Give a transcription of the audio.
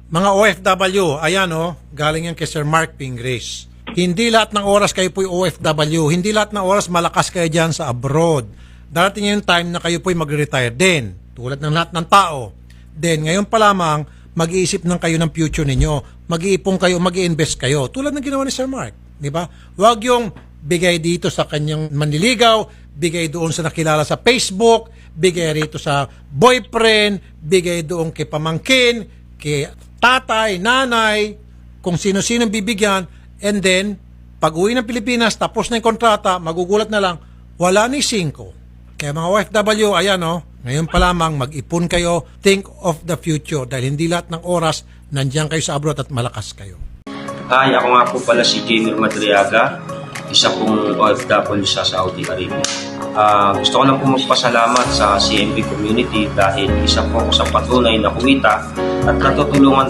Mga OFW, ayan galing yan kay Sir Mark Pingris. Hindi lahat ng oras kayo po'y OFW. Hindi lahat ng oras malakas kayo dyan sa abroad. Darating yung time na kayo po'y mag-retire din. Tulad ng lahat ng tao. Then, ngayon pa lamang, mag-iisip ng kayo ng future ninyo. Mag-iipon kayo, mag-i-invest kayo. Tulad ng ginawa ni Sir Mark. Di ba? Huwag yung bigay dito sa kanyang manliligaw, bigay doon sa nakilala sa Facebook, bigay rito sa boyfriend, bigay doon kay pamangkin, kay tatay, nanay, kung sino-sino bibigyan, and then, pag uwi ng Pilipinas, tapos na yung kontrata, magugulat na lang, wala ni 5. Kaya mga OFW, ayan ngayon pa lamang, mag-ipon kayo, think of the future, dahil hindi lahat ng oras, nandiyan kayo sa abroad at malakas kayo. Hi, ako nga po pala si Jamer Madriaga, isa pong OFW sa Saudi Arabia. Gusto ko lang po magpasalamat sa CMB community dahil isa po ako sa patunay na kumita at natutulungan